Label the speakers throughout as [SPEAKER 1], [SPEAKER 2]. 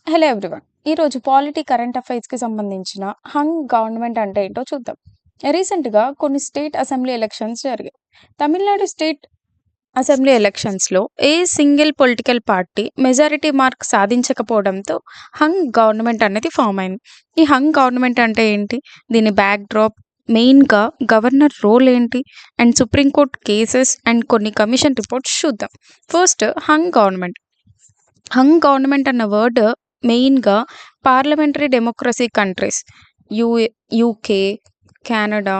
[SPEAKER 1] Hello everyone. ఈరోజు polity current అఫైర్స్‌కి సంబంధించిన hung government అంటే ఏంటో చూద్దాం. రీసెంట్‌గా కొన్ని స్టేట్ అసెంబ్లీ ఎలక్షన్స్ జరిగాయి. తమిళనాడు స్టేట్ అసెంబ్లీ ఎలక్షన్స్‌లో a single political party majority mark సాధించకపోవడంతో hung government అనేది ఫార్మ్ అయింది. ఈ హంగ్ గవర్నమెంట్ అంటే ఏంటి? దీని బ్యాక్ డ్రాప్, మెయిన్‌గా గవర్నర్ రోల్ ఏంటి? And supreme court cases and కొన్ని కమిషన్ రిపోర్ట్స్ చూద్దాం. First hang government. Hung government అన్న వర్డ్ మెయిన్‌గా parliamentary democracy countries UK, Canada,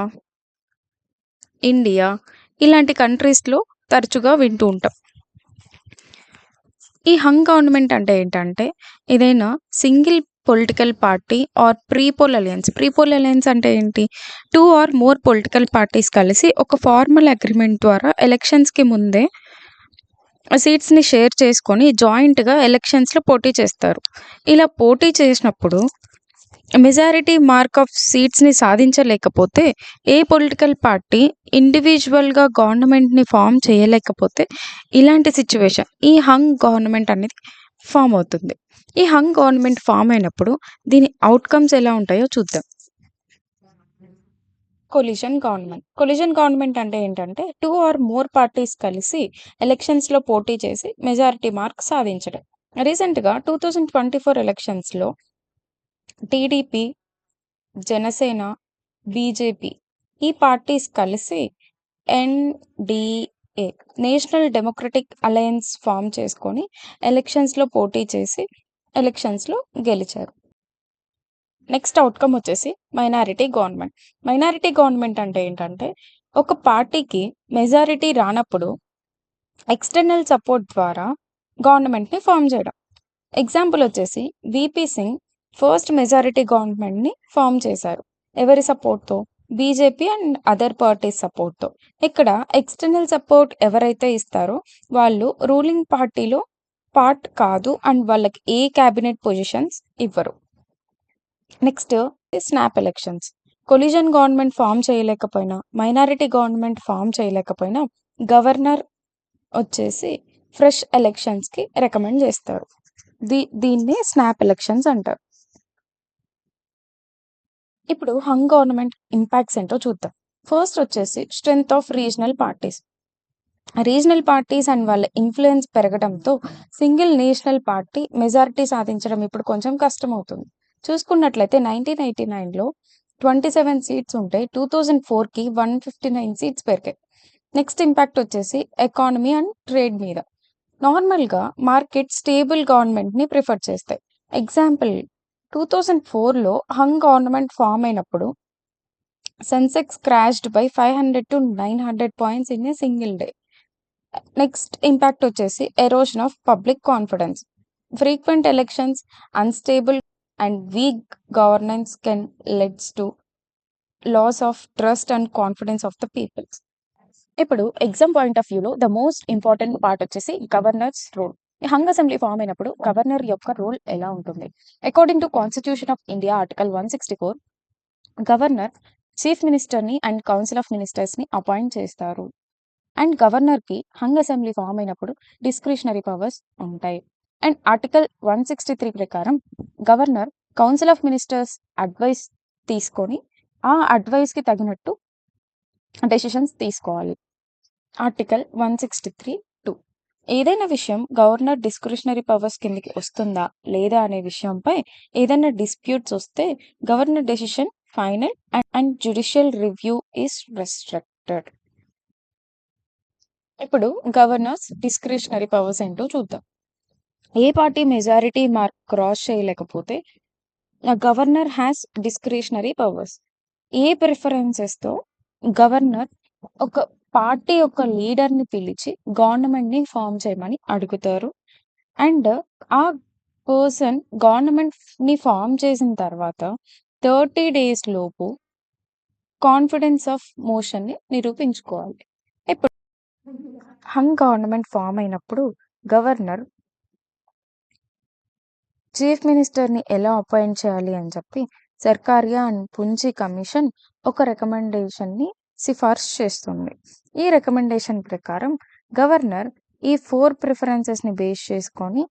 [SPEAKER 1] India ఇలాంటి కంట్రీస్‌లో తరచుగా వింటూ ఉంటాం. ఈ హంగ్ గవర్నమెంట్ అంటే ఏంటంటే ఏదైనా single political party or prepoll alliance అంటే ఏంటి? 2 ఆర్ మోర్ పొలిటికల్ పార్టీస్ కలిసి ఒక ఫార్మల్ అగ్రీమెంట్ ద్వారా ఎలక్షన్స్‌కి ముందే సీట్స్‌ని షేర్ చేసుకొని జాయింట్‌గా ఎలక్షన్స్‌లో పోటీ చేస్తారు. ఇలా పోటీ చేసినప్పుడు మెజారిటీ మార్క్ ఆఫ్ సీట్స్‌ని సాధించలేకపోతే ఏ పొలిటికల్ పార్టీ ఇండివిడ్యువల్‌గా గవర్నమెంట్‌ని ఫార్మ్ చేయలేకపోతే ఇలాంటి సిట్యుయేషన్ ఈ హంగ్ గవర్నమెంట్ అనేది ఫార్మ్ అవుతుంది. ఈ హంగ్ గవర్నమెంట్ ఫార్మ్ అయినప్పుడు దీని ఔట్‌కమ్స్ ఎలా ఉంటాయో చూద్దాం. కొలిషన్ గవర్నమెంట్ అంటే ఏంటంటే 2 ఆర్ మోర్ పార్టీస్ కలిసి ఎలక్షన్స్‌లో పోటీ చేసి మెజారిటీ మార్క్ సాధించడం. రీసెంట్‌గా 2024 ఎలక్షన్స్‌లో టీడీపీ, జనసేన, బీజేపీ ఈ పార్టీస్ కలిసి NDA national democratic alliance form చేసుకొని ఎలక్షన్స్‌లో పోటీ చేసి ఎలక్షన్స్‌లో గెలిచారు. నెక్స్ట్ ఔట్‌కమ్ వచ్చేసి మైనారిటీ గవర్నమెంట్ అంటే ఏంటంటే ఒక పార్టీకి మెజారిటీ రానప్పుడు ఎక్స్టర్నల్ సపోర్ట్ ద్వారా గవర్నమెంట్‌ని ఫార్మ్ చేయడం. ఎగ్జాంపుల్ వచ్చేసి వీపీ సింగ్ ఫస్ట్ మెజారిటీ గవర్నమెంట్‌ని ఫార్మ్ చేశారు. ఎవరి సపోర్ట్‌తో? బీజేపీ అండ్ అదర్ పార్టీస్ సపోర్ట్‌తో. ఇక్కడ ఎక్స్టర్నల్ సపోర్ట్ ఎవరైతే ఇస్తారో వాళ్ళు రూలింగ్ పార్టీలో పార్ట్ కాదు అండ్ వాళ్ళకి ఏ క్యాబినెట్ పొజిషన్స్ ఇవ్వరు. Next snap elections. Coalition government form చేయలేకపోయినా, మైనారిటీ గవర్నమెంట్ ఫార్మ్ చేయలేకపోయినా గవర్నర్ వచ్చేసి ఫ్రెష్ ఎలక్షన్స్‌కి రికమెండ్ చేస్తారు. దీన్ని స్నాప్ ఎలక్షన్స్ అంటారు. ఇప్పుడు హంగ్ గవర్నమెంట్ ఇంపాక్ట్స్ ఏంటో చూద్దాం. ఫస్ట్ వచ్చేసి strength of regional parties and వాళ్ళ ఇన్ఫ్లుయెన్స్ పెరగడంతో సింగిల్ నేషనల్ పార్టీ మెజారిటీ సాధించడం ఇప్పుడు కొంచెం కష్టమవుతుంది. చూసుకున్నట్లయితే 1989లో 27 సీట్స్ ఉంటే 2004కి 159 సీట్స్ పెరిగాయి. నెక్స్ట్ ఇంపాక్ట్ వచ్చేసి ఎకానమీ అండ్ ట్రేడ్ మీద. నార్మల్‌గా మార్కెట్ స్టేబుల్ గవర్నమెంట్‌ని ప్రిఫర్ చేస్తాయి. ఎగ్జాంపుల్ 2004లో హంగ్ గవర్నమెంట్ ఫార్మ్ అయినప్పుడు Sensex crashed by 500-900 points in a single day. Next impact వచ్చేసి erosion of public confidence. Frequent elections, unstable and weak governance can leads to loss of trust and confidence of the people. ఇప్పుడు exam point of వ్యూలో the most important part వచ్చేసి governor's role. ఈ hung assembly form అయినప్పుడు governor యొక్క role ఎలా ఉంటుంది? According to constitution of India article 164, governor chief మినిస్టర్ని and council of మినిస్టర్స్ని అపాయింట్ చేస్తారు. అండ్ గవర్నర్కి హంగ్ అసెంబ్లీ ఫామ్ అయినప్పుడు డిస్క్రిషనరీ పవర్స్ ఉంటాయి. అండ్ ఆర్టికల్ 163 ప్రకారం governor council of ministers advice తీసుకొని ఆ అడ్వైస్కి తగినట్టు డెసిషన్స్ తీసుకోవాలి. ఆర్టికల్ 163(2). ఏదైనా విషయం గవర్నర్ డిస్క్రిషనరీ పవర్స్ కిందకి వస్తుందా లేదా అనే విషయంపై ఏదైనా డిస్ప్యూట్స్ వస్తే governor decision final and judicial review is restricted. ఇప్పుడు గవర్నర్స్ డిస్క్రిషనరీ పవర్స్ ఏంటో చూద్దాం. ఏ పార్టీ మెజారిటీ మార్క్ క్రాస్ చేయలేకపోతే గవర్నర్ హ్యాస్ డిస్క్రిషనరీ పవర్స్. ఏ ప్రిఫరెన్సెస్తో గవర్నర్ ఒక పార్టీ యొక్క లీడర్ని పిలిచి గవర్నమెంట్ని ఫామ్ చేయమని అడుగుతారు. అండ్ ఆ పర్సన్ గవర్నమెంట్ని ఫామ్ చేసిన తర్వాత 30 days లోపు కాన్ఫిడెన్స్ ఆఫ్ మోషన్ని నిరూపించుకోవాలి. ఇప్పుడు హంగ్ గవర్నమెంట్ ఫామ్ అయినప్పుడు గవర్నర్ చీఫ్ మినిస్టర్ని ఎలా అపాయింట్ చేయాలి అని చెప్పి సర్కారియా అండ్ పుంచి కమిషన్ ఒక రికమెండేషన్ని సిఫార్సు చేస్తుంది. ఈ రికమెండేషన్ ప్రకారం గవర్నర్ ఈ 4 ప్రిఫరెన్సెస్ని బేస్ చేసుకొని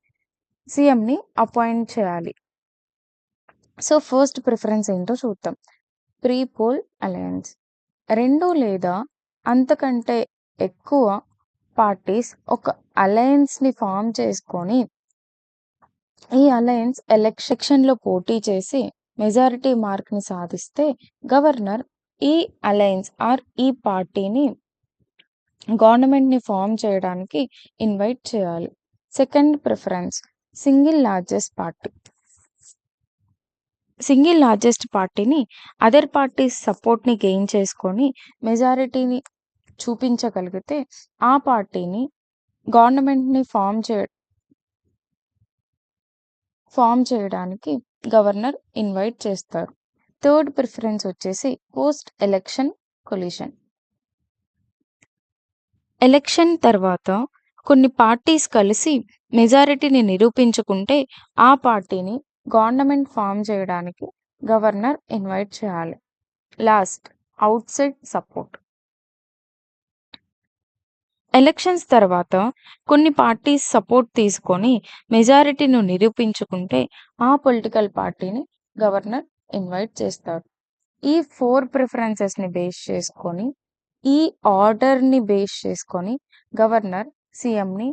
[SPEAKER 1] సీఎంని అపాయింట్ చేయాలి. సో ఫస్ట్ ప్రిఫరెన్స్ ఏంటో చూద్దాం. Pre poll alliance. 2 లేదా అంతకంటే ఎక్కువ పార్టీస్ ఒక అలయన్స్‌ని ఫార్మ్ చేసుకొని, ఈ అలయన్స్ ఎలక్షన్‌లో పోటీ చేసి మెజారిటీ మార్క్‌ని సాధిస్తే గవర్నర్ ఈ అలయన్స్ ఈ పార్టీని గవర్నమెంట్‌ని ఫార్మ్ చేయడానికి ఇన్వైట్ చేయాలి. Second preference single largest party. Single largest పార్టీని అదర్ పార్టీస్ సపోర్ట్‌ని గెయిన్ చేసుకొని మెజారిటీని చూపించగలిగితే ఆ పార్టీని గవర్నమెంట్‌ని ఫార్మ్ చేయడానికి గవర్నర్ ఇన్వైట్ చేస్తారు. థర్డ్ ప్రిఫరెన్స్ వచ్చేసి పోస్ట్ ఎలక్షన్ కొలిషన్. ఎలక్షన్ తర్వాత కొన్ని పార్టీస్ కలిసి మెజారిటీని నిరూపించుకుంటే ఆ పార్టీని గవర్నమెంట్ ఫార్మ్ చేయడానికి గవర్నర్ ఇన్వైట్ చేయాలి. Last outside support. ఎలక్షన్స్ తర్వాత కొన్ని పార్టీస్ సపోర్ట్ తీసుకొని మెజారిటీను నిరూపించుకుంటే ఆ పొలిటికల్ పార్టీని గవర్నర్ ఇన్వైట్ చేస్తారు. ఈ 4 ప్రిఫరెన్సెస్‌ని బేస్ చేసుకొని, ఈ ఆర్డర్‌ని బేస్ చేసుకొని గవర్నర్ సీఎంని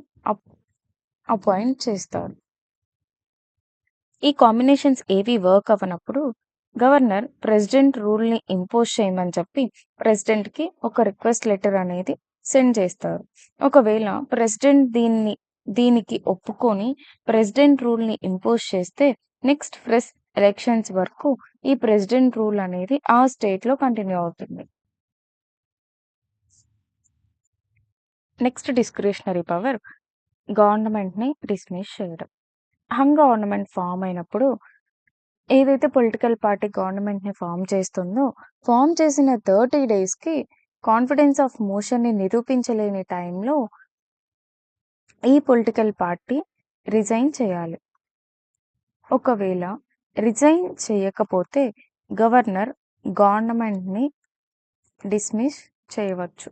[SPEAKER 1] అపాయింట్ చేస్తారు. ఈ కాంబినేషన్స్ ఏవి వర్క్ అవ్వనప్పుడు గవర్నర్ ప్రెసిడెంట్ రూల్‌ని ఇంపోజ్ చేయమని చెప్పి ప్రెసిడెంట్‌కి ఒక రిక్వెస్ట్ లెటర్ అనేది సెండ్ చేస్తారు. ఒకవేళ ప్రెసిడెంట్ దీనికి ఒప్పుకొని ప్రెసిడెంట్ రూల్‌ని ఇంపోజ్ చేస్తే నెక్స్ట్ ఫ్రెష్ ఎలక్షన్స్ వరకు ఈ ప్రెసిడెంట్ రూల్ అనేది ఆ స్టేట్‌లో కంటిన్యూ అవుతుంది. నెక్స్ట్ డిస్క్రిషనరీ పవర్ గవర్నమెంట్‌ని డిస్మిస్ చేయడం. హంగ్ గవర్నమెంట్ ఫార్మ్ అయినప్పుడు ఏదైతే పొలిటికల్ పార్టీ గవర్నమెంట్‌ని ఫార్మ్ చేస్తుందో, ఫార్మ్ చేసిన 30 డేస్‌కి కాన్ఫిడెన్స్ ఆఫ్ మోషన్‌ని నిరూపించలేని టైంలో ఈ పొలిటికల్ పార్టీ రిజైన్ చేయాలి. ఒకవేళ రిజైన్ చేయకపోతే గవర్నర్ గవర్నమెంట్‌ని డిస్మిస్ చేయవచ్చు.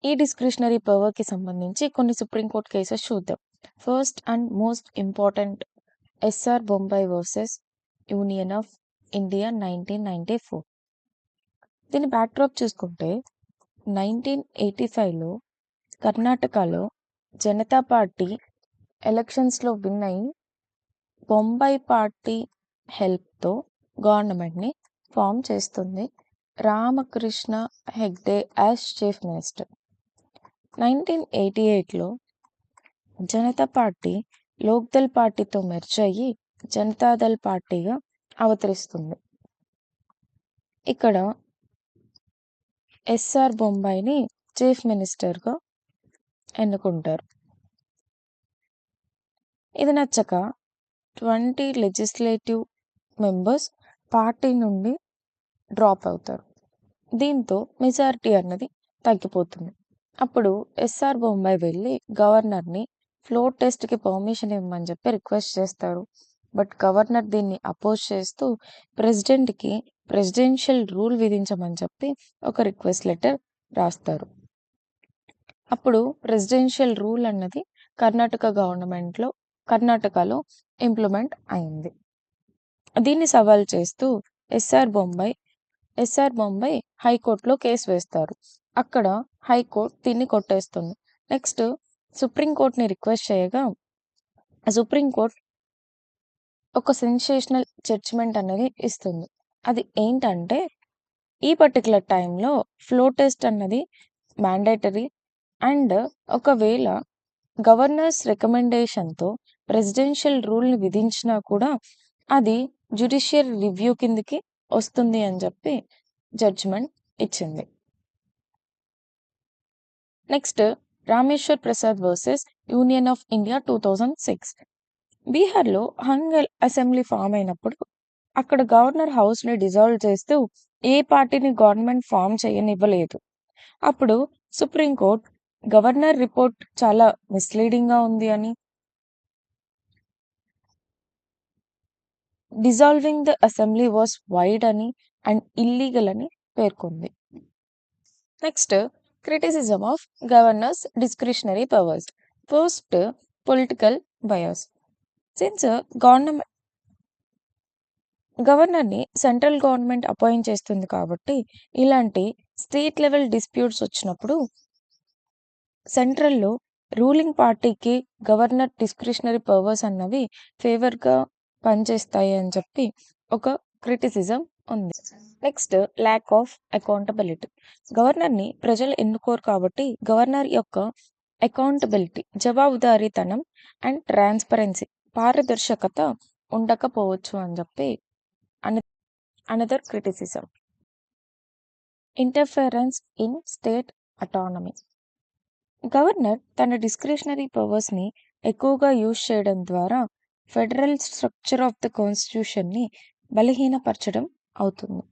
[SPEAKER 1] ఈ డిస్క్రిషనరీ పవర్‌కి సంబంధించి కొన్ని సుప్రీంకోర్టు కేసెస్ చూద్దాం. First and most important SR Bommai versus union of India 1994. దీని బ్యాక్‌డ్రాప్ చూసుకుంటే 1985లో కర్ణాటకలో జనతా పార్టీ ఎలక్షన్స్‌లో విన్ అయ్యి బొంబాయి పార్టీ హెల్ప్‌తో గవర్నమెంట్‌ని ఫార్మ్ చేస్తుంది. Ramakrishna Hegde as chief minister. 1988లో జనతా పార్టీ లోక్‌దల్ పార్టీతో మెర్జ్ అయ్యి జనతాదళ్ పార్టీగా అవతరిస్తుంది. ఇక్కడ ఎస్ఆర్ బొంబాయిని చీఫ్ మినిస్టర్‌గా ఎన్నుకుంటారు. ఇది నచ్చక 20 లెజిస్లేటివ్ మెంబర్స్ పార్టీ నుండి డ్రాప్ అవుతారు. దీంతో మెజారిటీ అన్నది తగ్గిపోతుంది. అప్పుడు ఎస్ఆర్ బొంబాయి వెళ్ళి గవర్నర్‌ని ఫ్లోర్ టెస్ట్‌కి పర్మిషన్ ఇవ్వమని చెప్పి రిక్వెస్ట్ చేస్తారు. బట్ గవర్నర్ దీన్ని అపోజ్ చేస్తూ ప్రెసిడెంట్‌కి ప్రెసిడెన్షియల్ రూల్ విధించమని చెప్పి ఒక రిక్వెస్ట్ లెటర్ రాస్తారు. అప్పుడు ప్రెసిడెన్షియల్ రూల్ అన్నది కర్ణాటకలో ఇంప్లిమెంట్ అయింది. దీన్ని సవాల్ చేస్తూ ఎస్ఆర్ బొంబాయి హైకోర్టులో కేసు వేస్తారు. అక్కడ హైకోర్టు దీన్ని కొట్టేస్తుంది. నెక్స్ట్ సుప్రీంకోర్టుని రిక్వెస్ట్ చేయగా సుప్రీంకోర్టు ఒక సెన్సేషనల్ జడ్జిమెంట్ అనేది ఇస్తుంది. అది ఏంటంటే ఈ పర్టిక్యులర్ టైంలో ఫ్లోర్ టెస్ట్ అన్నది మ్యాండేటరీ అండ్ ఒకవేళ గవర్నర్స్ రికమెండేషన్‌తో ప్రెసిడెన్షియల్ రూల్‌ని విధించినా కూడా అది జ్యుడిషియల్ రివ్యూ కిందకి వస్తుంది అని చెప్పి జడ్జిమెంట్ ఇచ్చింది. Next Rameshwar Prasad versus union of India 2006. బీహార్‌లో హంగ్ అసెంబ్లీ ఫామ్ అయినప్పుడు అక్కడ గవర్నర్ హౌస్‌ని డిజాల్వ్ చేస్తూ ఏ పార్టీని గవర్నమెంట్ ఫామ్ చేయనివ్వలేదు. అప్పుడు సుప్రీంకోర్టు గవర్నర్ రిపోర్ట్ చాలా మిస్‌లీడింగ్‌గా ఉంది అని, dissolving the assembly was void అని అండ్ ఇల్లీగల్ అని పేర్కొంది. Next criticism of governor's discretionary powers. First political bias. Since గవర్నమె గవర్నర్‌ని సెంట్రల్ గవర్నమెంట్ అపాయింట్ చేస్తుంది కాబట్టి, ఇలాంటి స్టేట్ లెవెల్ డిస్ప్యూట్స్ వచ్చినప్పుడు సెంట్రల్‌లో రూలింగ్ పార్టీకి గవర్నర్ డిస్క్రిషనరీ పవర్స్ అన్నవి ఫేవర్‌గా పనిచేస్తాయి అని చెప్పి ఒక క్రిటిసిజం ఉంది. Next lack of accountability. గవర్నర్‌ని ప్రజలు ఎన్నుకోరు కాబట్టి గవర్నర్ యొక్క అకౌంటబిలిటీ జవాబుదారీతనం అండ్ ట్రాన్స్‌పరెన్సీ పారదర్శకత ఉండకపోవచ్చు అని చెప్పి అన another criticism. Interference in state autonomy. Governor తన డిస్క్రిషనరీ పవర్స్‌ని ఎక్కువగా యూజ్ చేయడం ద్వారా ఫెడరల్ స్ట్రక్చర్ ఆఫ్ ద కాన్స్టిట్యూషన్‌ని బలహీనపరచడం అవుతుంది.